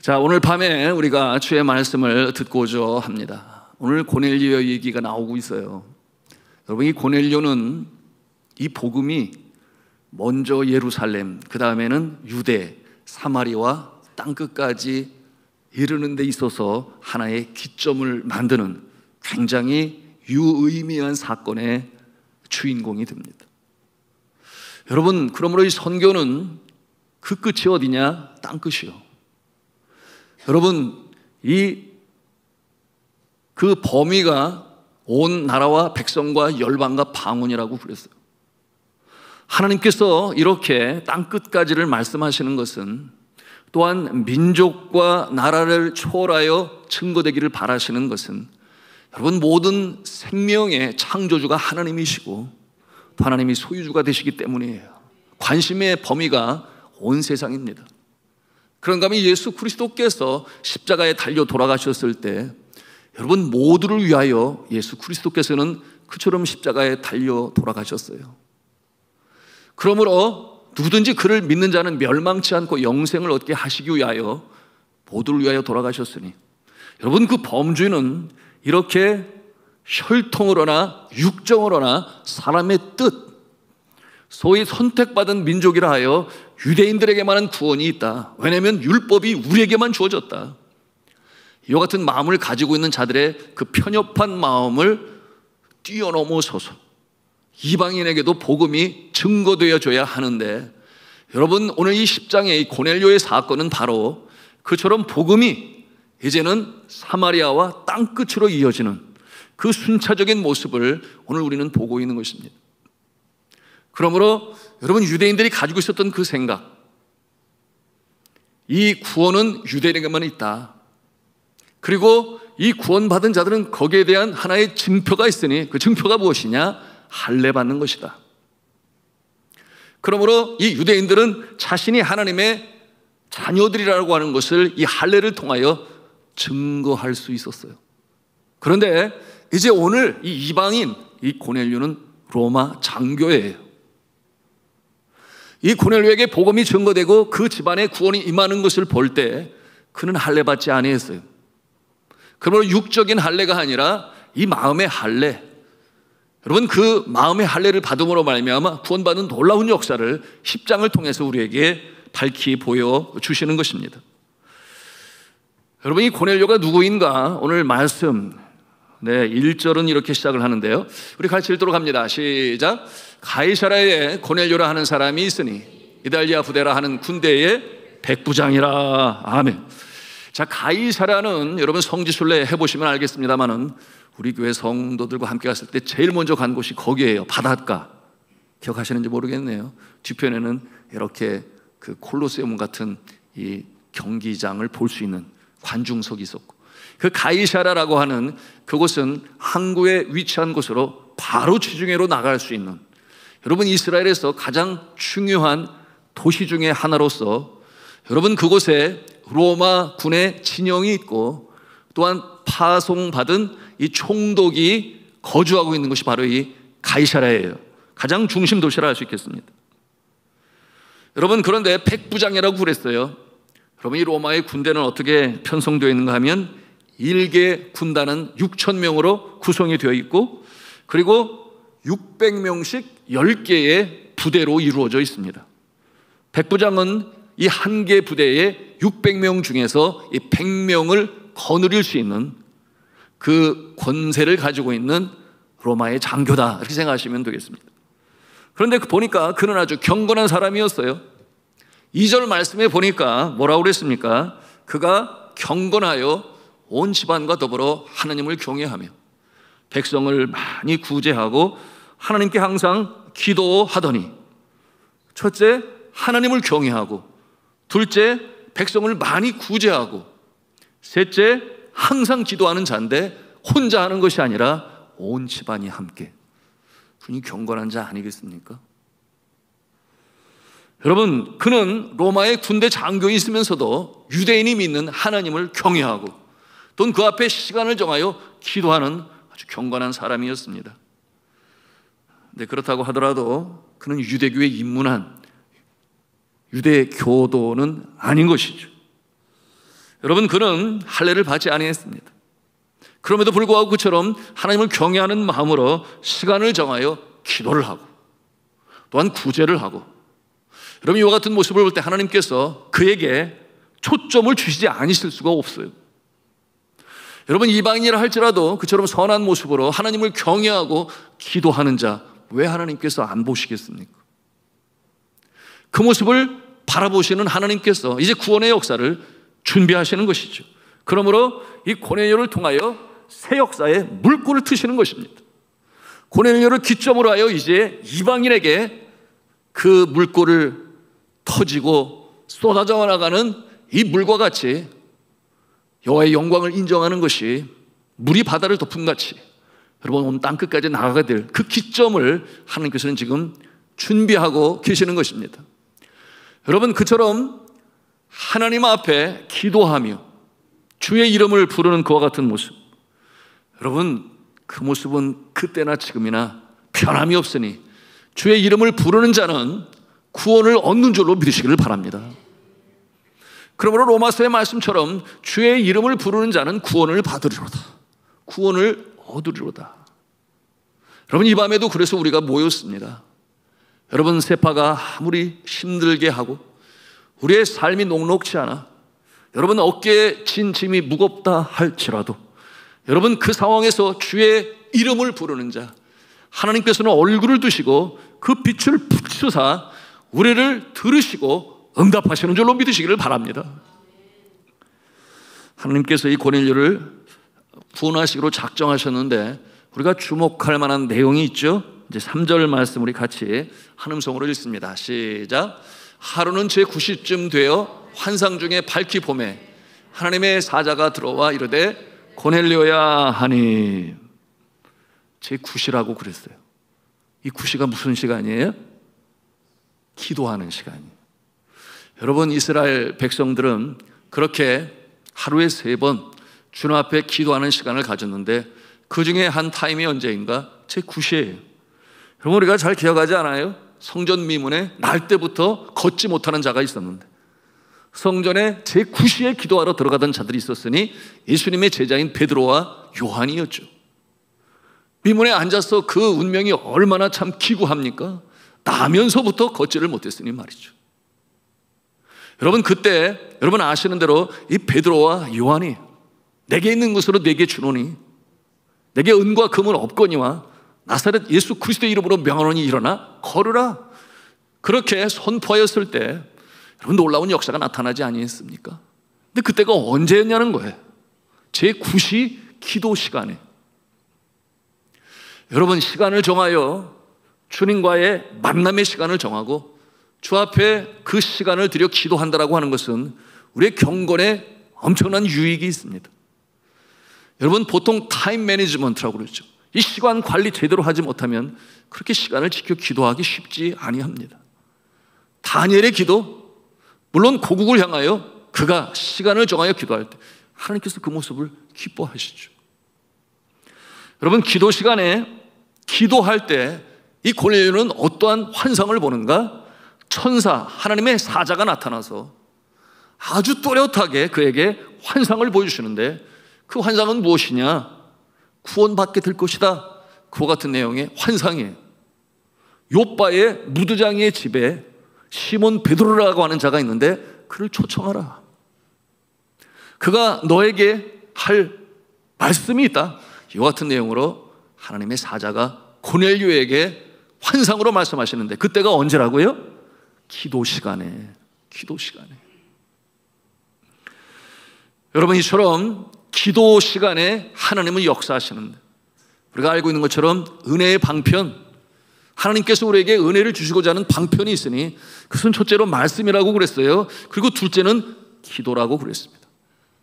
자, 오늘 밤에 우리가 주의 말씀을 듣고자 합니다. 오늘 고넬료 얘기가 나오고 있어요. 여러분, 이 고넬료는 이 복음이 먼저 예루살렘, 그 다음에는 유대, 사마리아와 땅끝까지 이르는 데 있어서 하나의 기점을 만드는 굉장히 유의미한 사건의 주인공이 됩니다. 여러분, 그러므로 이 선교는 그 끝이 어디냐? 땅끝이요. 여러분, 그 범위가 온 나라와 백성과 열방과 방언이라고 그랬어요. 하나님께서 이렇게 땅끝까지를 말씀하시는 것은 또한 민족과 나라를 초월하여 증거되기를 바라시는 것은 여러분, 모든 생명의 창조주가 하나님이시고 또 하나님이 소유주가 되시기 때문이에요. 관심의 범위가 온 세상입니다. 그런가 하면 예수 그리스도께서 십자가에 달려 돌아가셨을 때 여러분, 모두를 위하여 예수 그리스도께서는 그처럼 십자가에 달려 돌아가셨어요. 그러므로 누구든지 그를 믿는 자는 멸망치 않고 영생을 얻게 하시기 위하여 모두를 위하여 돌아가셨으니 여러분, 그 범주는 이렇게 혈통으로나 육정으로나 사람의 뜻, 소위 선택받은 민족이라 하여 유대인들에게만은 구원이 있다. 왜냐하면 율법이 우리에게만 주어졌다. 이와 같은 마음을 가지고 있는 자들의 그 편협한 마음을 뛰어넘어서서 이방인에게도 복음이 증거되어져야 하는데, 여러분, 오늘 이 10장의 이 고넬료의 사건은 바로 그처럼 복음이 이제는 사마리아와 땅끝으로 이어지는 그 순차적인 모습을 오늘 우리는 보고 있는 것입니다. 그러므로 여러분, 유대인들이 가지고 있었던 그 생각, 이 구원은 유대인에게만 있다. 그리고 이 구원받은 자들은 거기에 대한 하나의 증표가 있으니 그 증표가 무엇이냐? 할례 받는 것이다. 그러므로 이 유대인들은 자신이 하나님의 자녀들이라고 하는 것을 이 할례를 통하여 증거할 수 있었어요. 그런데 이제 오늘 이 이방인, 이 고넬료는 로마 장교예요. 이 고넬료에게 복음이 증거되고 그 집안에 구원이 임하는 것을 볼 때 그는 할례 받지 아니했어요. 그러므로 육적인 할례가 아니라 이 마음의 할례, 여러분, 그 마음의 할례를 받음으로 말미암아 구원받는 놀라운 역사를 10장을 통해서 우리에게 밝히 보여주시는 것입니다. 여러분, 이 고넬료가 누구인가? 오늘 말씀 1절은 이렇게 시작을 하는데요, 우리 같이 읽도록 합니다. 시작. 가이사라에 고넬료라 하는 사람이 있으니 이달리아 부대라 하는 군대의 백부장이라. 아멘. 자, 가이사라는 여러분 성지순례 해보시면 알겠습니다만은 우리 교회 성도들과 함께 갔을 때 제일 먼저 간 곳이 거기에요. 바닷가. 기억하시는지 모르겠네요. 뒤편에는 이렇게 그 콜로세움 같은 이 경기장을 볼 수 있는 관중석이 있었고, 그 가이사라라고 하는 그곳은 항구에 위치한 곳으로 바로 지중해로 나갈 수 있는, 여러분, 이스라엘에서 가장 중요한 도시 중에 하나로서 여러분 그곳에 로마 군의 진영이 있고 또한 파송받은 이 총독이 거주하고 있는 것이 바로 이 가이사라예요. 가장 중심 도시라 할 수 있겠습니다. 여러분, 그런데 백부장이라고 그랬어요. 여러분, 이 로마의 군대는 어떻게 편성되어 있는가 하면 1개 군단은 6,000명으로 구성이 되어 있고, 그리고 600명씩 10개의 부대로 이루어져 있습니다. 백부장은 이 한 개 부대에 600명 중에서 이 100명을 거느릴 수 있는 그 권세를 가지고 있는 로마의 장교다, 이렇게 생각하시면 되겠습니다. 그런데 보니까 그는 아주 경건한 사람이었어요. 2절 말씀에 보니까 뭐라고 그랬습니까? 그가 경건하여 온 집안과 더불어 하나님을 경외하며 백성을 많이 구제하고 하나님께 항상 기도하더니, 첫째, 하나님을 경외하고, 둘째, 백성을 많이 구제하고, 셋째, 항상 기도하는 자인데 혼자 하는 것이 아니라 온 집안이 함께. 그분이 경건한 자 아니겠습니까? 여러분, 그는 로마의 군대 장교에 있으면서도 유대인이 믿는 하나님을 경외하고 또는 그 앞에 시간을 정하여 기도하는 아주 경건한 사람이었습니다. 네, 그렇다고 하더라도 그는 유대교에 입문한 유대 교도는 아닌 것이죠. 여러분, 그는 할례를 받지 아니했습니다. 그럼에도 불구하고 그처럼 하나님을 경외하는 마음으로 시간을 정하여 기도를 하고 또한 구제를 하고, 여러분, 이와 같은 모습을 볼 때 하나님께서 그에게 초점을 주시지 않으실 수가 없어요. 여러분, 이방인이라 할지라도 그처럼 선한 모습으로 하나님을 경외하고 기도하는 자, 왜 하나님께서 안 보시겠습니까? 그 모습을 바라보시는 하나님께서 이제 구원의 역사를 준비하시는 것이죠. 그러므로 이 고넬료를 통하여 새 역사에 물꼬를 트시는 것입니다. 고넬료를 기점으로 하여 이제 이방인에게 그 물꼬를 터지고 쏟아져 나가는 이 물과 같이 여호와의 영광을 인정하는 것이 물이 바다를 덮은 같이 여러분 온 땅끝까지 나가게 될 그 기점을 하나님께서는 지금 준비하고 계시는 것입니다. 여러분, 그처럼 하나님 앞에 기도하며 주의 이름을 부르는 그와 같은 모습, 여러분, 그 모습은 그때나 지금이나 변함이 없으니 주의 이름을 부르는 자는 구원을 얻는 줄로 믿으시기를 바랍니다. 그러므로 로마서의 말씀처럼 주의 이름을 부르는 자는 구원을 받으리로다, 구원을 얻으리로다. 여러분, 이 밤에도 그래서 우리가 모였습니다. 여러분, 세파가 아무리 힘들게 하고 우리의 삶이 녹록지 않아, 여러분 어깨에 진 짐이 무겁다 할지라도, 여러분 그 상황에서 주의 이름을 부르는 자, 하나님께서는 얼굴을 두시고 그 빛을 비추사 우리를 들으시고 응답하시는 줄로 믿으시기를 바랍니다. 하나님께서 이 고넬료를 구원하시기로 작정하셨는데 우리가 주목할 만한 내용이 있죠. 이제 3절 말씀 우리 같이 한 음성으로 읽습니다. 시작. 하루는 제9시쯤 되어 환상 중에 밝히 봄에 하나님의 사자가 들어와 이르되 고넬료야 하니. 제9시라고 그랬어요. 이 9시가 무슨 시간이에요? 기도하는 시간이에요. 여러분, 이스라엘 백성들은 그렇게 하루에 3번 주님 앞에 기도하는 시간을 가졌는데 그 중에 한 타임이 언제인가? 제9시예요. 여러분, 우리가 잘 기억하지 않아요? 성전 미문에 날 때부터 걷지 못하는 자가 있었는데 성전에 제9시에 기도하러 들어가던 자들이 있었으니 예수님의 제자인 베드로와 요한이었죠. 미문에 앉아서 그 운명이 얼마나 참 기구합니까? 나면서부터 걷지를 못했으니 말이죠. 여러분, 그때 여러분 아시는 대로 이 베드로와 요한이 내게 있는 것으로 내게 주노니 내게 은과 금은 없거니와 나사렛 예수 그리스도의 이름으로 명하노니 일어나 걸으라, 그렇게 선포하였을 때 여러분 놀라운 역사가 나타나지 아니했습니까? 근데 그때가 언제였냐는 거예요. 제9시 기도 시간에. 여러분, 시간을 정하여 주님과의 만남의 시간을 정하고 주 앞에 그 시간을 들여 기도한다라고 하는 것은 우리의 경건에 엄청난 유익이 있습니다. 여러분, 보통 타임 매니지먼트라고 그러죠. 이 시간 관리 제대로 하지 못하면 그렇게 시간을 지켜 기도하기 쉽지 아니합니다. 다니엘의 기도, 물론 고국을 향하여 그가 시간을 정하여 기도할 때 하나님께서 그 모습을 기뻐하시죠. 여러분, 기도 시간에 기도할 때 이 고넬료는 어떠한 환상을 보는가? 천사, 하나님의 사자가 나타나서 아주 또렷하게 그에게 환상을 보여주시는데 그 환상은 무엇이냐? 구원받게 될 것이다, 그와 같은 내용의 환상이에요. 요바의 무드장이의 집에 시몬 베드로라고 하는 자가 있는데 그를 초청하라. 그가 너에게 할 말씀이 있다. 이와 같은 내용으로 하나님의 사자가 고넬료에게 환상으로 말씀하시는데 그때가 언제라고요? 기도 시간에. 기도 시간에. 여러분, 이처럼 기도 시간에 하나님은 역사하시는데 우리가 알고 있는 것처럼 은혜의 방편, 하나님께서 우리에게 은혜를 주시고자 하는 방편이 있으니 그것은 첫째로 말씀이라고 그랬어요. 그리고 둘째는 기도라고 그랬습니다.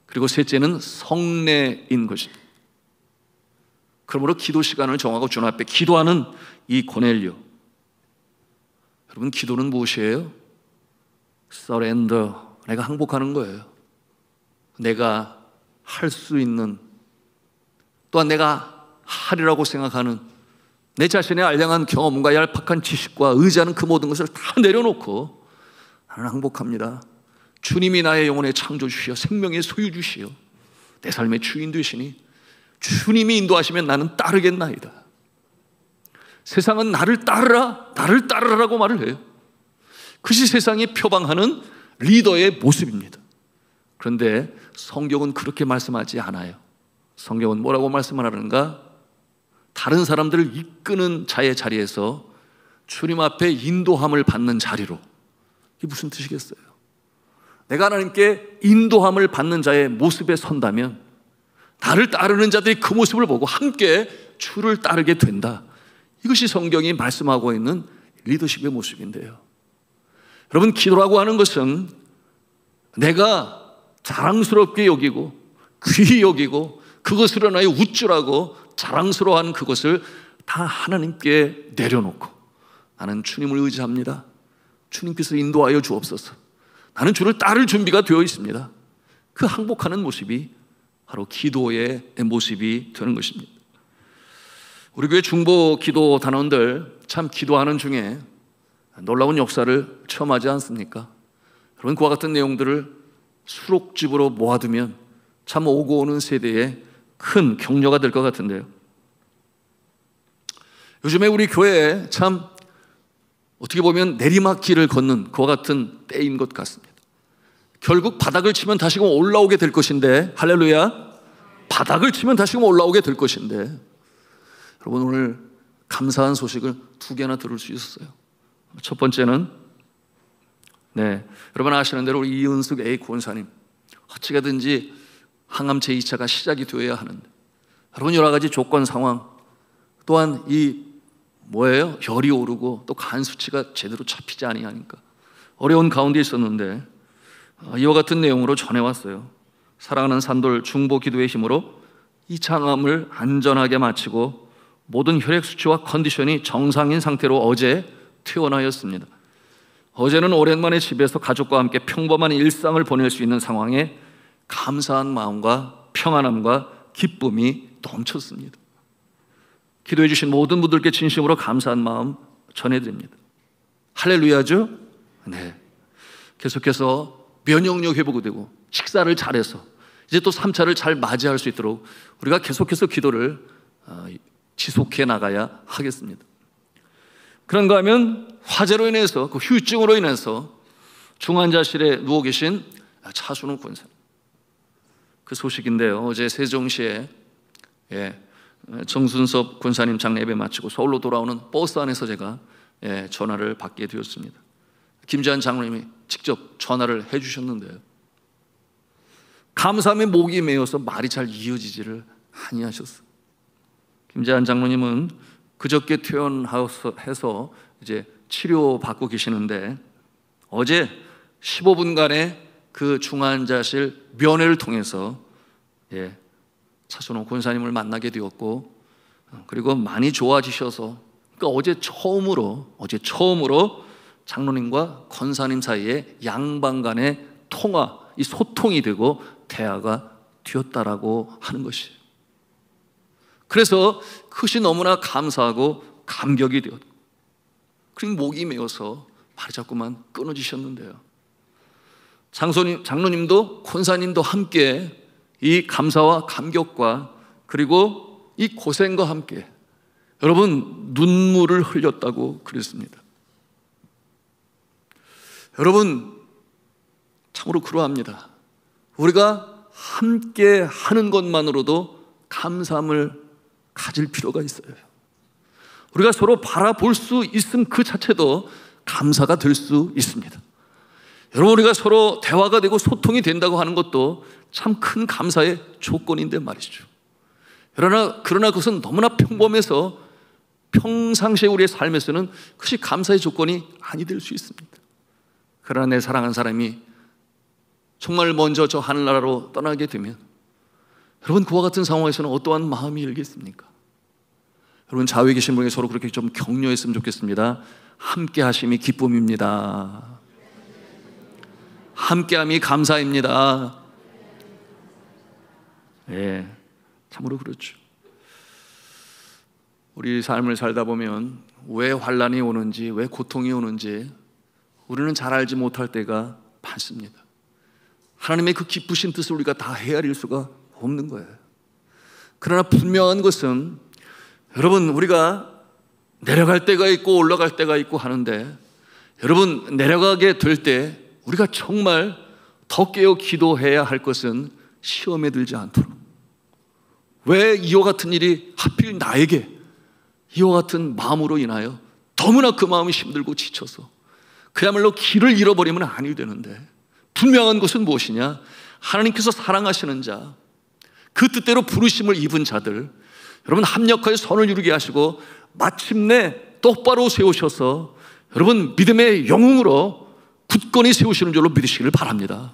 그리고 셋째는 성례인 것입니다. 그러므로 기도 시간을 정하고 주님 앞에 기도하는 이 고넬료, 여러분, 기도는 무엇이에요? surrender, 내가 항복하는 거예요. 내가 할 수 있는, 또한 내가 하리라고 생각하는 내 자신의 알량한 경험과 얄팍한 지식과 의지하는 그 모든 것을 다 내려놓고 나는 항복합니다. 주님이 나의 영혼의 창조주시여 생명의 소유주시여 내 삶의 주인 되시니 주님이 인도하시면 나는 따르겠나이다. 세상은 나를 따르라고 말을 해요. 그것이 세상이 표방하는 리더의 모습입니다. 그런데 성경은 그렇게 말씀하지 않아요. 성경은 뭐라고 말씀을 하는가? 다른 사람들을 이끄는 자의 자리에서 주님 앞에 인도함을 받는 자리로. 이게 무슨 뜻이겠어요? 내가 하나님께 인도함을 받는 자의 모습에 선다면 나를 따르는 자들이 그 모습을 보고 함께 주를 따르게 된다. 이것이 성경이 말씀하고 있는 리더십의 모습인데요. 여러분, 기도라고 하는 것은 내가 자랑스럽게 여기고 귀히 여기고 그것으로 나의 우쭐하고 자랑스러워하는 그것을 다 하나님께 내려놓고 나는 주님을 의지합니다. 주님께서 인도하여 주옵소서. 나는 주를 따를 준비가 되어 있습니다. 그 항복하는 모습이 바로 기도의 모습이 되는 것입니다. 우리 교회 중보 기도 단원들 참 기도하는 중에 놀라운 역사를 체험하지 않습니까? 여러분, 그와 같은 내용들을 수록집으로 모아두면 참 오고 오는 세대에 큰 격려가 될 것 같은데요. 요즘에 우리 교회에 참 어떻게 보면 내리막길을 걷는 그와 같은 때인 것 같습니다. 결국 바닥을 치면 다시금 올라오게 될 것인데, 할렐루야, 바닥을 치면 다시금 올라오게 될 것인데, 여러분, 오늘 감사한 소식을 두 개나 들을 수 있었어요. 첫 번째는 여러분 아시는 대로 우리 이은숙 A 권사님 어찌가든지 항암 제2차가 시작이 되어야 하는데, 여러분 여러 가지 조건 상황, 또한 혈이 오르고 또 간 수치가 제대로 잡히지 아니하니까 어려운 가운데 있었는데 이와 같은 내용으로 전해왔어요. 사랑하는 산돌, 중보 기도의 힘으로 2차 항암을 안전하게 마치고 모든 혈액 수치와 컨디션이 정상인 상태로 어제 퇴원하였습니다. 어제는 오랜만에 집에서 가족과 함께 평범한 일상을 보낼 수 있는 상황에 감사한 마음과 평안함과 기쁨이 넘쳤습니다. 기도해 주신 모든 분들께 진심으로 감사한 마음 전해드립니다. 할렐루야죠? 네. 계속해서 면역력 회복이 되고 식사를 잘해서 이제 또 3차를 잘 맞이할 수 있도록 우리가 계속해서 기도를 지속해 나가야 하겠습니다. 그런가 하면 화재로 인해서, 그 후유증으로 인해서 중환자실에 누워 계신 차순호 권사님, 그 소식인데요. 어제 세종시에 정순섭 권사님 장례 예배 마치고 서울로 돌아오는 버스 안에서 제가 전화를 받게 되었습니다. 김재한 장로님이 직접 전화를 해주셨는데요. 감사함에 목이 메어서 말이 잘 이어지지를 아니하셨어요. 김재한 장로님은 그저께 퇴원해서 이제 치료받고 계시는데 어제 15분간의 그 중환자실 면회를 통해서 차순호 권사님을 만나게 되었고, 그리고 많이 좋아지셔서, 그러니까 어제 처음으로 장로님과 권사님 사이에 양방 간의 통화, 이 소통이 되고 대화가 되었다라고 하는 것이에요. 그래서 그것이 너무나 감사하고 감격이 되었고, 그리고 목이 메어서 말이 자꾸만 끊어지셨는데요. 장로님도 권사님도 함께 이 감사와 감격과 그리고 이 고생과 함께 여러분 눈물을 흘렸다고 그랬습니다. 여러분 참으로 그러합니다. 우리가 함께 하는 것만으로도 감사함을 가질 필요가 있어요. 우리가 서로 바라볼 수 있음 그 자체도 감사가 될 수 있습니다. 여러분, 우리가 서로 대화가 되고 소통이 된다고 하는 것도 참 큰 감사의 조건인데 말이죠. 그러나 그것은 너무나 평범해서 평상시에 우리의 삶에서는 그것이 감사의 조건이 아니 될 수 있습니다. 그러나 내 사랑하는 사람이 정말 먼저 저 하늘나라로 떠나게 되면 여러분, 그와 같은 상황에서는 어떠한 마음이 일겠습니까? 여러분, 좌우에 계신 분에게 서로 그렇게 좀 격려했으면 좋겠습니다. 함께 하심이 기쁨입니다. 함께함이 감사입니다. 참으로 그렇죠. 우리 삶을 살다 보면 왜 환난이 오는지, 왜 고통이 오는지 우리는 잘 알지 못할 때가 많습니다. 하나님의 그 기쁘신 뜻을 우리가 다 헤아릴 수가 없는 거예요. 그러나 분명한 것은 여러분, 우리가 내려갈 때가 있고 올라갈 때가 있고 하는데, 여러분, 내려가게 될 때 우리가 정말 더 깨어 기도해야 할 것은 시험에 들지 않도록. 왜 이와 같은 일이 하필 나에게 이와 같은 마음으로 인하여 너무나 그 마음이 힘들고 지쳐서 그야말로 길을 잃어버리면 아니 되는데, 분명한 것은 무엇이냐? 하나님께서 사랑하시는 자, 그 뜻대로 부르심을 입은 자들, 여러분 합력하여 선을 이루게 하시고 마침내 똑바로 세우셔서 여러분 믿음의 영웅으로 굳건히 세우시는 줄로 믿으시기를 바랍니다.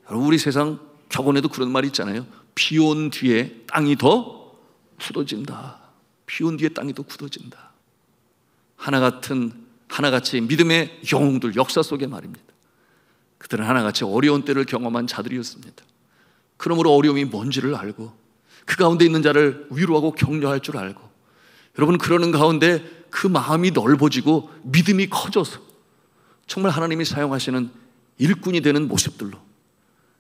여러분, 우리 세상 격언에도 그런 말이 있잖아요. 비 온 뒤에 땅이 더 굳어진다. 비 온 뒤에 땅이 더 굳어진다. 하나같이 믿음의 영웅들, 역사 속의 말입니다. 그들은 하나같이 어려운 때를 경험한 자들이었습니다. 그러므로 어려움이 뭔지를 알고 그 가운데 있는 자를 위로하고 격려할 줄 알고, 여러분 그러는 가운데 그 마음이 넓어지고 믿음이 커져서 정말 하나님이 사용하시는 일꾼이 되는 모습들로,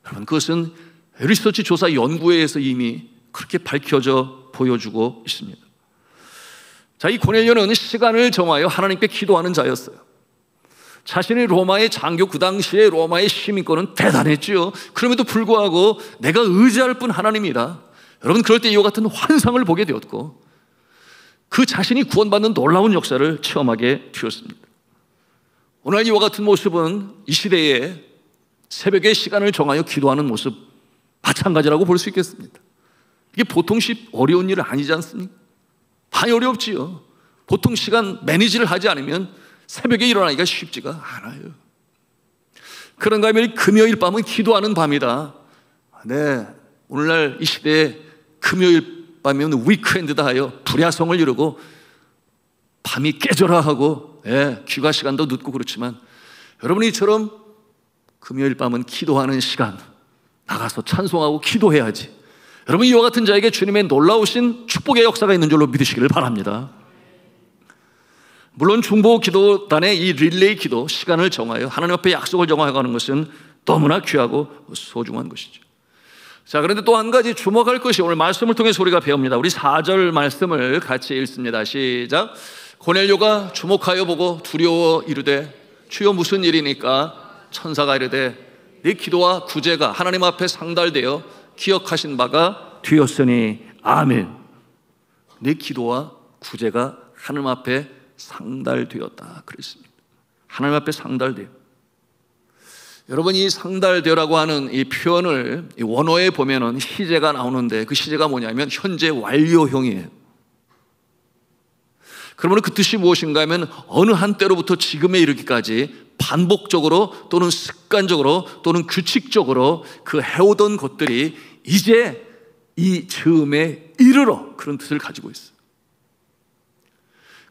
여러분 그것은 리서치 조사 연구에 의해서 이미 그렇게 밝혀져 보여주고 있습니다. 자, 이 고넬료는 시간을 정하여 하나님께 기도하는 자였어요. 자신이 로마의 장교, 그 당시에 로마의 시민권은 대단했죠. 그럼에도 불구하고 내가 의지할 뿐 하나님이다. 여러분, 그럴 때 이와 같은 환상을 보게 되었고 그 자신이 구원받는 놀라운 역사를 체험하게 되었습니다. 오늘 이와 같은 모습은 이 시대에 새벽에 시간을 정하여 기도하는 모습 마찬가지라고 볼 수 있겠습니다. 이게 보통 어려운 일 아니지 않습니까? 많이 어렵지요. 보통 시간 매니지를 하지 않으면 새벽에 일어나기가 쉽지가 않아요. 그런가 하면 금요일 밤은 기도하는 밤이다. 네, 오늘날 이 시대에 금요일 밤이면 위크엔드다 하여 불야성을 이루고 밤이 깨져라 하고, 귀가 시간도 늦고 그렇지만, 여러분이 이처럼 금요일 밤은 기도하는 시간, 나가서 찬송하고 기도해야지. 여러분, 이와 같은 자에게 주님의 놀라우신 축복의 역사가 있는 줄로 믿으시기를 바랍니다. 물론 중보 기도단의 이 릴레이 기도, 시간을 정하여 하나님 앞에 약속을 정하여가는 것은 너무나 귀하고 소중한 것이죠. 자, 그런데 또 한 가지 주목할 것이 오늘 말씀을 통해서 우리가 배웁니다. 우리 4절 말씀을 같이 읽습니다. 시작. 고넬료가 주목하여 보고 두려워 이르되 주여 무슨 일이니까? 천사가 이르되 네 기도와 구제가 하나님 앞에 상달되어 기억하신 바가 되었으니 아멘. 네 기도와 구제가 하나님 앞에 상달되었다 그랬습니다. 하나님 앞에 상달되어. 여러분, 이 상달되라고 하는 이 표현을 이 원어에 보면은 시제가 나오는데 그 시제가 뭐냐면 현재 완료형이에요. 그러면 그 뜻이 무엇인가 하면 어느 한때로부터 지금에 이르기까지 반복적으로 또는 습관적으로 또는 규칙적으로 그 해오던 것들이 이제 이 즈음에 이르러 그런 뜻을 가지고 있어요.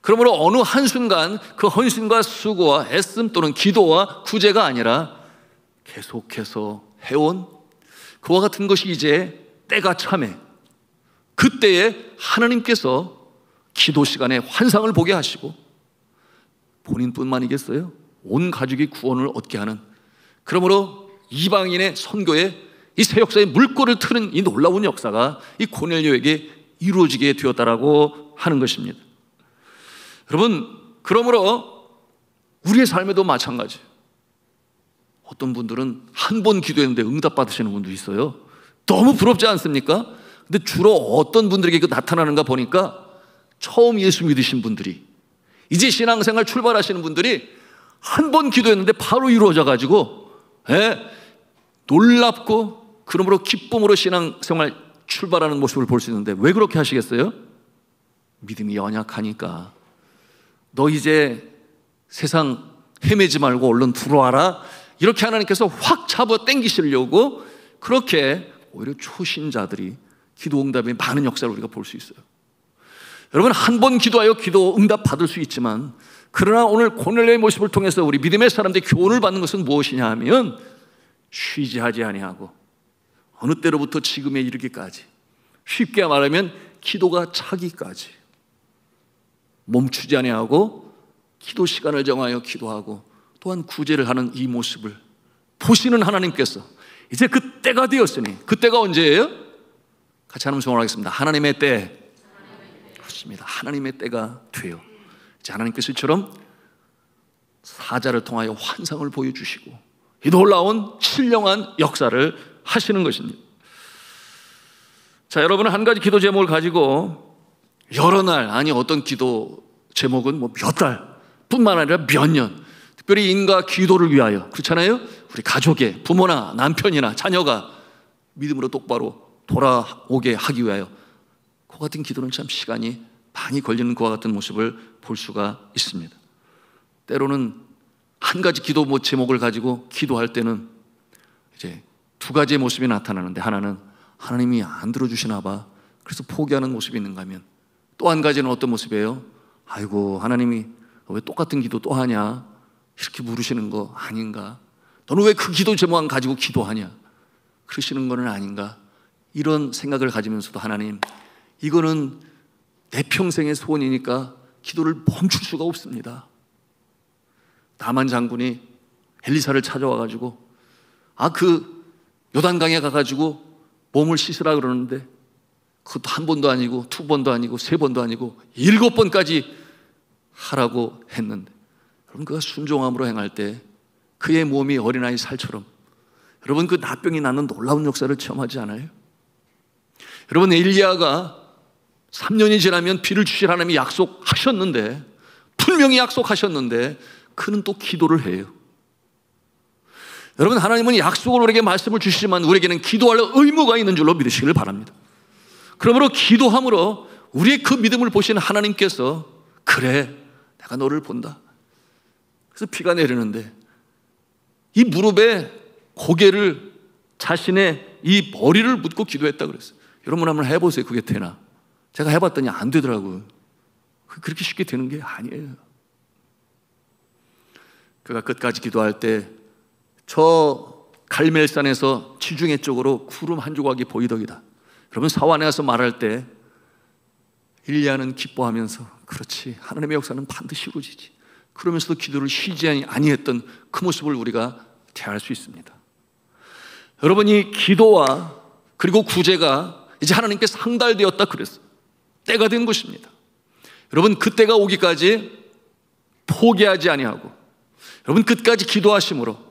그러므로 어느 한순간 그 헌신과 수고와 애씀 또는 기도와 구제가 아니라 계속해서 해온 그와 같은 것이 이제 때가 참에 그때에 하나님께서 기도 시간에 환상을 보게 하시고 본인뿐만이겠어요? 온 가족이 구원을 얻게 하는, 그러므로 이방인의 선교에 이 새 역사의 물꼬를 트는 이 놀라운 역사가 이 고넬료에게 이루어지게 되었다라고 하는 것입니다. 여러분, 그러므로 우리의 삶에도 마찬가지예요. 어떤 분들은 한 번 기도했는데 응답 받으시는 분도 있어요. 너무 부럽지 않습니까? 근데 주로 어떤 분들에게 나타나는가 보니까 처음 예수 믿으신 분들이, 이제 신앙생활 출발하시는 분들이 한 번 기도했는데 바로 이루어져 가지고 놀랍고 그러므로 기쁨으로 신앙생활 출발하는 모습을 볼 수 있는데, 왜 그렇게 하시겠어요? 믿음이 연약하니까. 너 이제 세상 헤매지 말고 얼른 들어와라, 이렇게 하나님께서 확 잡아 당기시려고 그렇게 오히려 초신자들이 기도 응답의 많은 역사를 우리가 볼 수 있어요. 여러분, 한 번 기도하여 기도 응답 받을 수 있지만, 그러나 오늘 고넬료의 모습을 통해서 우리 믿음의 사람들이 교훈을 받는 것은 무엇이냐 하면 쉬지 하지 아니하고 어느 때로부터 지금에 이르기까지, 쉽게 말하면 기도가 차기까지 멈추지 아니하고 기도 시간을 정하여 기도하고 또한 구제를 하는 이 모습을 보시는 하나님께서 이제 그 때가 되었으니, 그 때가 언제예요? 같이 하나님 소원하겠습니다. 하나님의 때. 그렇습니다. 하나님의 때가 돼요. 이제 하나님께서 이처럼 사자를 통하여 환상을 보여주시고 이 놀라운 신령한 역사를 하시는 것입니다. 자, 여러분은 한 가지 기도 제목을 가지고 여러 날, 아니 어떤 기도 제목은 뭐 몇 달뿐만 아니라 몇 년, 특별히 인과 기도를 위하여, 그렇잖아요? 우리 가족의 부모나 남편이나 자녀가 믿음으로 똑바로 돌아오게 하기 위하여 그 같은 기도는 참 시간이 많이 걸리는 그와 같은 모습을 볼 수가 있습니다. 때로는 한 가지 기도 제목을 가지고 기도할 때는 이제 두 가지의 모습이 나타나는데, 하나는 하나님이 안 들어주시나 봐, 그래서 포기하는 모습이 있는가 하면, 또 한 가지는 어떤 모습이에요? 아이고, 하나님이 왜 똑같은 기도 또 하냐, 이렇게 물으시는 거 아닌가, 너는 왜 그 기도 제목만 가지고 기도하냐, 그러시는 거는 아닌가, 이런 생각을 가지면서도 하나님, 이거는 내 평생의 소원이니까 기도를 멈출 수가 없습니다. 나만 장군이 엘리사를 찾아와가지고 그 요단강에 가가지고 몸을 씻으라 그러는데 그것도 한 번도 아니고 두 번도 아니고 세 번도 아니고 7번까지 하라고 했는데, 여러분 그가 순종함으로 행할 때 그의 몸이 어린아이 살처럼, 여러분 그 나병이 나는 놀라운 역사를 체험하지 않아요? 여러분 엘리야가 3년이 지나면 비를 주실 하나님이 약속하셨는데, 분명히 약속하셨는데 그는 또 기도를 해요. 여러분 하나님은 약속을 우리에게 말씀을 주시지만 우리에게는 기도할 의무가 있는 줄로 믿으시길 바랍니다. 그러므로 기도함으로 우리의 그 믿음을 보시는 하나님께서, 그래 내가 너를 본다, 그래서 비가 내리는데 이 무릎에 고개를, 자신의 이 머리를 묻고 기도했다 그랬어요. 여러분 한번 해보세요. 그게 되나? 제가 해봤더니 안 되더라고요. 그렇게 쉽게 되는 게 아니에요. 그가 끝까지 기도할 때 저 갈멜산에서 지중해 쪽으로 구름 한 조각이 보이더이다. 여러분 사완에 가서 말할 때 일리야는 기뻐하면서, 그렇지, 하나님의 역사는 반드시 이루어지지, 그러면서도 기도를 쉬지 아니했던 그 모습을 우리가 대할 수 있습니다. 여러분 이 기도와 그리고 구제가 이제 하나님께 상달되었다 그랬어요. 때가 된 것입니다. 여러분 그 때가 오기까지 포기하지 아니하고 여러분 끝까지 기도하심으로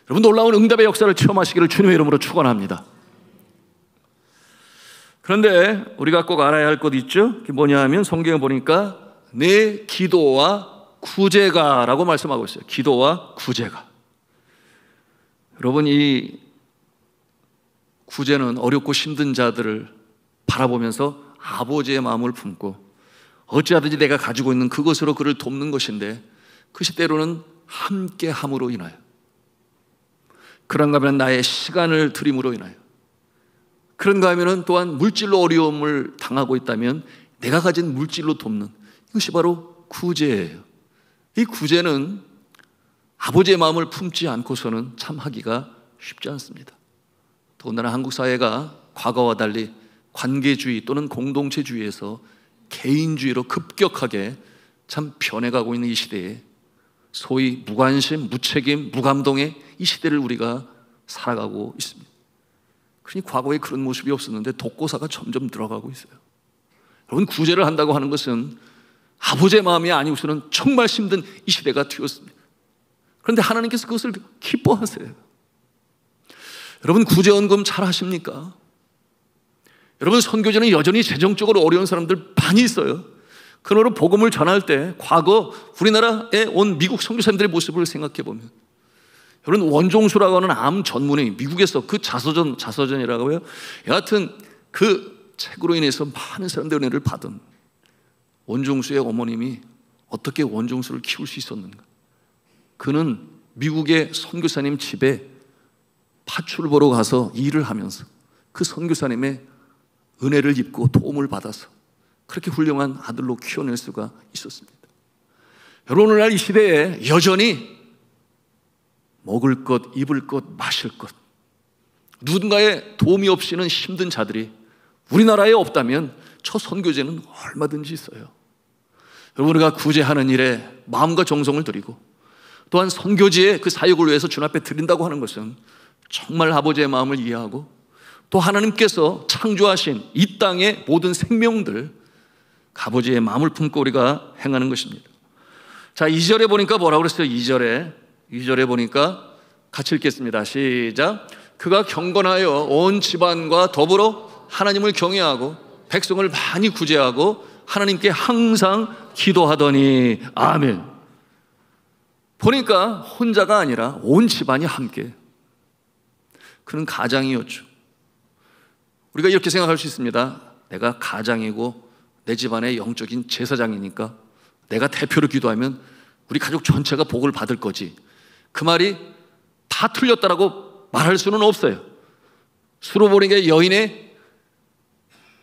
여러분 놀라운 응답의 역사를 체험하시기를 주님의 이름으로 축원합니다. 그런데 우리가 꼭 알아야 할 것 있죠? 그게 뭐냐 하면 성경에 보니까 내 기도와 구제가 라고 말씀하고 있어요. 기도와 구제가. 여러분 이 구제는 어렵고 힘든 자들을 바라보면서 아버지의 마음을 품고 어찌하든지 내가 가지고 있는 그것으로 그를 돕는 것인데, 그것이 때로는 함께함으로 인하여, 그런가 하면 나의 시간을 드림으로 인하여, 그런가 하면 또한 물질로 어려움을 당하고 있다면 내가 가진 물질로 돕는, 이것이 바로 구제예요. 이 구제는 아버지의 마음을 품지 않고서는 참 하기가 쉽지 않습니다. 더군다나 한국 사회가 과거와 달리 관계주의 또는 공동체주의에서 개인주의로 급격하게 참 변해가고 있는 이 시대에 소위 무관심, 무책임, 무감동의 이 시대를 우리가 살아가고 있습니다. 그러니 과거에 그런 모습이 없었는데 독고사가 점점 들어가고 있어요. 여러분 구제를 한다고 하는 것은 아버지의 마음이 아니고서는 정말 힘든 이 시대가 되었습니다. 그런데 하나님께서 그것을 기뻐하세요. 여러분 구제헌금 잘 하십니까? 여러분 선교제는 여전히 재정적으로 어려운 사람들 많이 있어요. 그러므로 복음을 전할 때 과거 우리나라에 온 미국 선교사님들의 모습을 생각해 보면, 여러분 원종수라고 하는 암 전문의, 미국에서 그 자서전이라고 해요. 여하튼 그 책으로 인해서 많은 사람들의 은혜를 받은 원종수의 어머님이 어떻게 원종수를 키울 수 있었는가? 그는 미국의 선교사님 집에 파출을 보러 가서 일을 하면서 그 선교사님의 은혜를 입고 도움을 받아서 그렇게 훌륭한 아들로 키워낼 수가 있었습니다. 여러분 오늘날 이 시대에 여전히 먹을 것, 입을 것, 마실 것, 누군가의 도움이 없이는 힘든 자들이 우리나라에 없다면 저 선교제는 얼마든지 있어요. 여러분 우리가 구제하는 일에 마음과 정성을 들이고 또한 선교지의 그 사역을 위해서 주 앞에 드린다고 하는 것은 정말 아버지의 마음을 이해하고 또 하나님께서 창조하신 이 땅의 모든 생명들, 아버지의 마음을 품고 우리가 행하는 것입니다. 자, 2절에 보니까 뭐라고 그랬어요? 2절에 보니까 같이 읽겠습니다. 시작. 그가 경건하여 온 집안과 더불어 하나님을 경외하고 백성을 많이 구제하고 하나님께 항상 기도하더니. 아멘. 보니까 혼자가 아니라 온 집안이 함께. 그는 가장이었죠. 우리가 이렇게 생각할 수 있습니다. 내가 가장이고 내 집안의 영적인 제사장이니까 내가 대표로 기도하면 우리 가족 전체가 복을 받을 거지. 그 말이 다 틀렸다라고 말할 수는 없어요. 수로보니게 여인의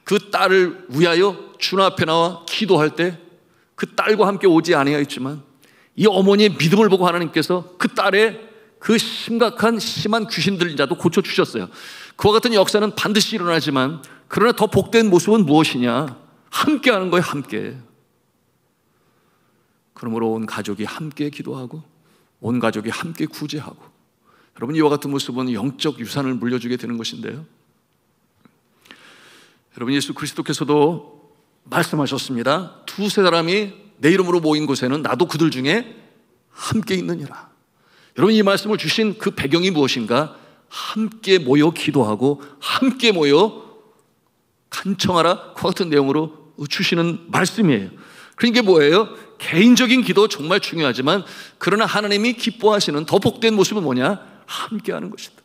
그 딸을 위하여 주님 앞에 나와 기도할 때 그 딸과 함께 오지 아니하였지만 이 어머니의 믿음을 보고 하나님께서 그 딸의 그 심한 귀신 들린 자도 고쳐주셨어요. 그와 같은 역사는 반드시 일어나지만 그러나 더 복된 모습은 무엇이냐? 함께 하는 거예요. 함께. 그러므로 온 가족이 함께 기도하고 온 가족이 함께 구제하고. 여러분, 이와 같은 모습은 영적 유산을 물려주게 되는 것인데요, 여러분, 예수 그리스도께서도 말씀하셨습니다. 두세 사람이 내 이름으로 모인 곳에는 나도 그들 중에 함께 있느니라. 여러분, 이 말씀을 주신 그 배경이 무엇인가? 함께 모여 기도하고 함께 모여 간청하라, 그 같은 내용으로 주시는 말씀이에요. 그러니까 뭐예요? 개인적인 기도 정말 중요하지만 그러나 하나님이 기뻐하시는 더 복된 모습은 뭐냐? 함께 하는 것이다.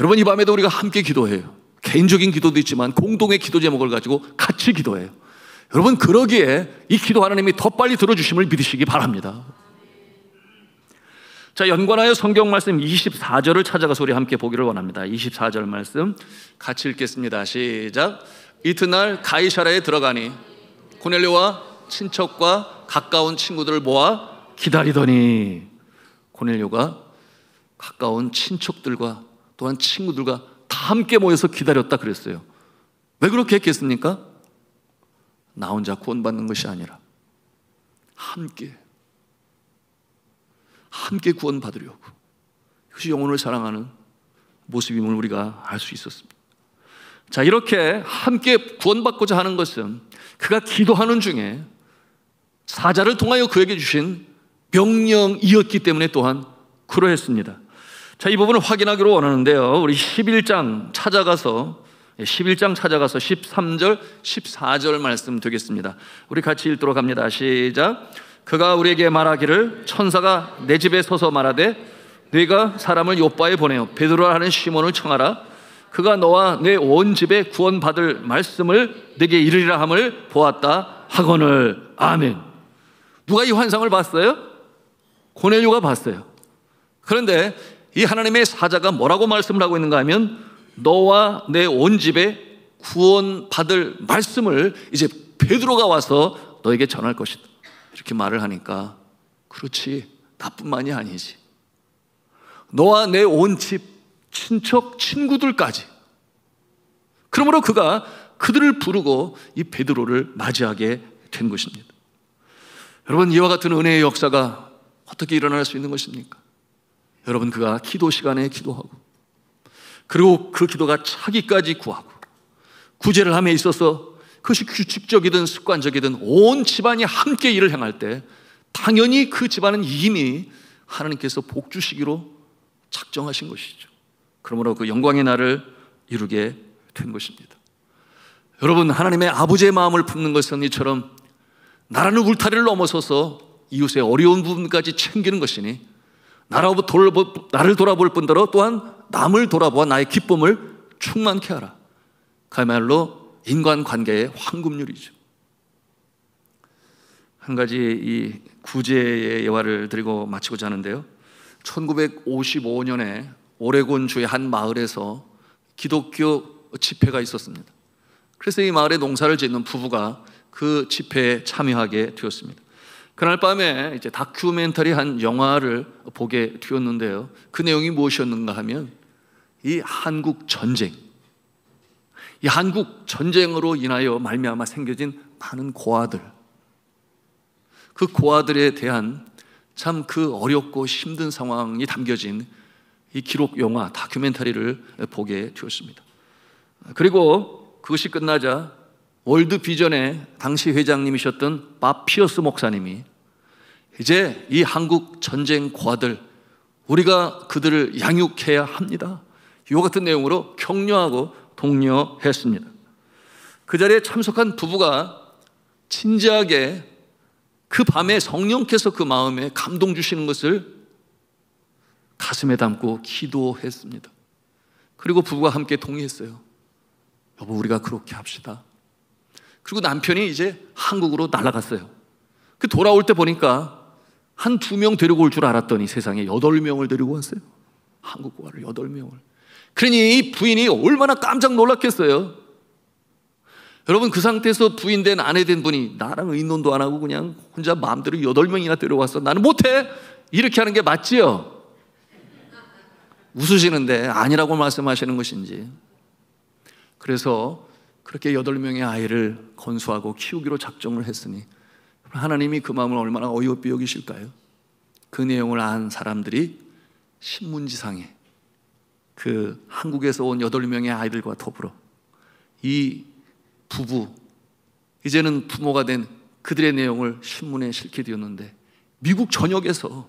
여러분, 이 밤에도 우리가 함께 기도해요. 개인적인 기도도 있지만 공동의 기도 제목을 가지고 같이 기도해요. 여러분, 그러기에 이 기도 하나님이 더 빨리 들어주심을 믿으시기 바랍니다. 자, 연관하여 성경 말씀 24절을 찾아가서 우리 함께 보기를 원합니다. 24절 말씀 같이 읽겠습니다. 시작. 이튿날 가이사랴에 들어가니 고넬료와 친척과 가까운 친구들을 모아 기다리더니. 고넬료가 가까운 친척들과 또한 친구들과 다 함께 모여서 기다렸다 그랬어요. 왜 그렇게 했겠습니까? 나 혼자 구원받는 것이 아니라 함께 구원받으려고. 이것이 영혼을 사랑하는 모습임을 우리가 알 수 있었습니다. 자, 이렇게 함께 구원받고자 하는 것은 그가 기도하는 중에 사자를 통하여 그에게 주신 명령이었기 때문에 또한 그러했습니다. 자, 이 부분을 확인하기로 원하는데요, 우리 11장 찾아가서 13절 14절 말씀 되겠습니다. 우리 같이 읽도록 합니다. 시작. 그가 우리에게 말하기를 천사가 내 집에 서서 말하되 네가 사람을 요바에 보내어 베드로라 하는 시몬을 청하라. 그가 너와 내 온 집에 구원받을 말씀을 네게 이르리라 함을 보았다 하거늘. 아멘. 누가 이 환상을 봤어요? 고넬료가 봤어요. 그런데 이 하나님의 사자가 뭐라고 말씀을 하고 있는가 하면 너와 내 온 집에 구원받을 말씀을 이제 베드로가 와서 너에게 전할 것이다, 이렇게 말을 하니까 그렇지, 나뿐만이 아니지, 너와 내 온 집, 친척, 친구들까지. 그러므로 그가 그들을 부르고 이 베드로를 맞이하게 된 것입니다. 여러분, 이와 같은 은혜의 역사가 어떻게 일어날 수 있는 것입니까? 여러분, 그가 기도 시간에 기도하고 그리고 그 기도가 차기까지 구하고 구제를 함에 있어서 그것이 규칙적이든 습관적이든 온 집안이 함께 일을 행할 때 당연히 그 집안은 이미 하나님께서 복 주시기로 작정하신 것이죠. 그러므로 그 영광의 날을 이루게 된 것입니다. 여러분, 하나님의 아버지의 마음을 품는 것은 이처럼 나라는 울타리를 넘어서서 이웃의 어려운 부분까지 챙기는 것이니 나를 돌아볼 뿐더러 또한 남을 돌아보아 나의 기쁨을 충만케 하라. 그야말로 인간관계의 황금률이죠. 한 가지 이 구제의 예화를 드리고 마치고자 하는데요, 1955년에 오레곤주의 한 마을에서 기독교 집회가 있었습니다. 그래서 이 마을에 농사를 짓는 부부가 그 집회에 참여하게 되었습니다. 그날 밤에 이제 다큐멘터리 한 영화를 보게 되었는데요, 그 내용이 무엇이었는가 하면 이 한국 전쟁, 이 한국 전쟁으로 인하여 말미암아 생겨진 많은 고아들, 그 고아들에 대한 참 그 어렵고 힘든 상황이 담겨진 이 기록 영화 다큐멘터리를 보게 되었습니다. 그리고 그것이 끝나자 월드 비전의 당시 회장님이셨던 밥 피어스 목사님이 이제 이 한국 전쟁 고아들, 우리가 그들을 양육해야 합니다, 이와 같은 내용으로 격려하고 독려했습니다. 그 자리에 참석한 부부가 진지하게 그 밤에 성령께서 그 마음에 감동 주시는 것을 가슴에 담고 기도했습니다. 그리고 부부가 함께 동의했어요. 여보, 우리가 그렇게 합시다. 그리고 남편이 이제 한국으로 날아갔어요. 그 돌아올 때 보니까 한 2명 데리고 올 줄 알았더니 세상에 8명을 데리고 왔어요. 한국 고아를 8명을. 그러니 이 부인이 얼마나 깜짝 놀랐겠어요. 여러분, 그 상태에서 부인 된 아내 된 분이 나랑 의논도 안 하고 그냥 혼자 마음대로 8명이나 데려왔어, 나는 못해, 이렇게 하는 게 맞지요? 웃으시는데 아니라고 말씀하시는 것인지. 그래서 그렇게 8명의 아이를 건수하고 키우기로 작정을 했으니 하나님이 그 마음을 얼마나 어이없게 여기실까요? 그 내용을 안 사람들이 신문지상에 그 한국에서 온 8명의 아이들과 더불어 이 부부, 이제는 부모가 된 그들의 내용을 신문에 실게 되었는데, 미국 전역에서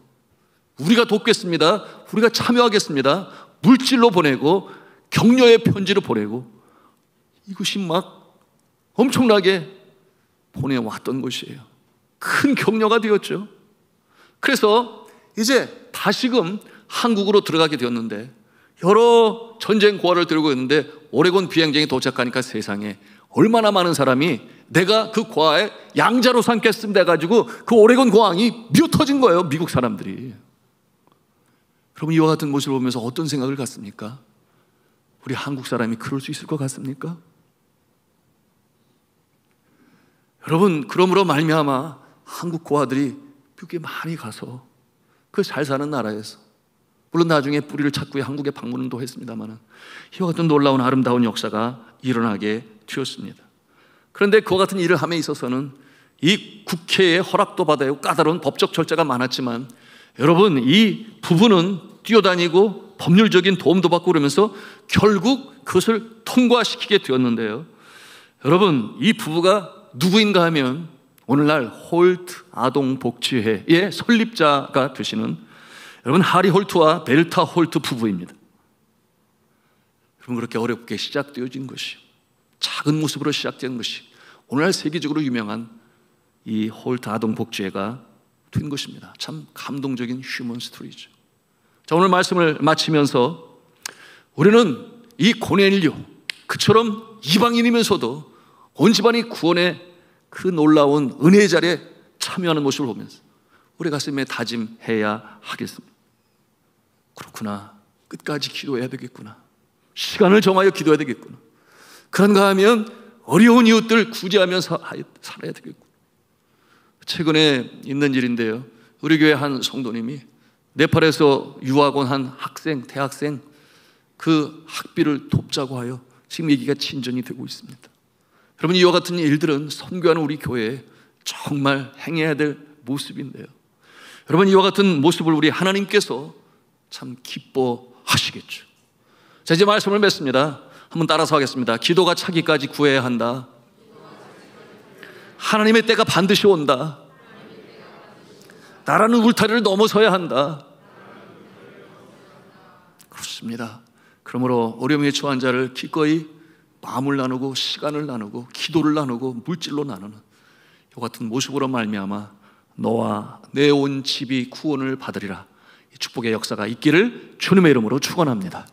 우리가 돕겠습니다, 우리가 참여하겠습니다, 물질로 보내고 격려의 편지를 보내고, 이것이 막 엄청나게 보내왔던 것이에요. 큰 격려가 되었죠. 그래서 이제 다시금 한국으로 들어가게 되었는데, 여러 전쟁 고아를 들고 있는데 오레곤 비행장에 도착하니까 세상에 얼마나 많은 사람이 내가 그 고아의 양자로 삼겠습니다 해가지고 그 오레곤 공항이 미어터진 거예요, 미국 사람들이. 여러분, 이와 같은 모습을 보면서 어떤 생각을 갖습니까? 우리 한국 사람이 그럴 수 있을 것 같습니까? 여러분, 그러므로 말미암아 한국 고아들이 미국에 많이 가서 그 잘 사는 나라에서, 물론 나중에 뿌리를 찾고 한국에 방문도 했습니다만, 이와 같은 놀라운 아름다운 역사가 일어나게 되었습니다. 그런데 그와 같은 일을 함에 있어서는 이 국회의 허락도 받아야 까다로운 법적 절차가 많았지만, 여러분, 이 부부는 뛰어다니고 법률적인 도움도 받고 그러면서 결국 그것을 통과시키게 되었는데요. 여러분, 이 부부가 누구인가 하면 오늘날 홀트 아동복지회의 설립자가 되시는 여러분 하리 홀트와 벨타 홀트 부부입니다. 여러분, 그렇게 어렵게 시작되어진 것이, 작은 모습으로 시작된 것이 오늘날 세계적으로 유명한 이 홀트 아동복지회가 된 것입니다. 참 감동적인 휴먼 스토리죠. 자, 오늘 말씀을 마치면서 우리는 이 고넬료, 그처럼 이방인이면서도 온 집안이 구원의 그 놀라운 은혜의 자리에 참여하는 모습을 보면서 우리 가슴에 다짐해야 하겠습니다. 그렇구나, 끝까지 기도해야 되겠구나, 시간을 정하여 기도해야 되겠구나, 그런가 하면 어려운 이웃들 구제하며 살아야 되겠구나. 최근에 있는 일인데요, 우리 교회 한 성도님이 네팔에서 유학 온 한 학생, 대학생 그 학비를 돕자고 하여 지금 얘기가 진전이 되고 있습니다. 여러분, 이와 같은 일들은 선교하는 우리 교회에 정말 행해야 될 모습인데요, 여러분, 이와 같은 모습을 우리 하나님께서 참 기뻐하시겠죠. 자, 이제 말씀을 맺습니다. 한번 따라서 하겠습니다. 기도가 차기까지 구해야 한다. 하나님의 때가 반드시 온다. 나라는 울타리를 넘어서야 한다. 그렇습니다. 그러므로 어려움에 처한 자를 기꺼이 마음을 나누고 시간을 나누고 기도를 나누고 물질로 나누는 이 같은 모습으로 말미암아 너와 내 온 집이 구원을 받으리라, 이 축복의 역사가 있기를 주님의 이름으로 축원합니다.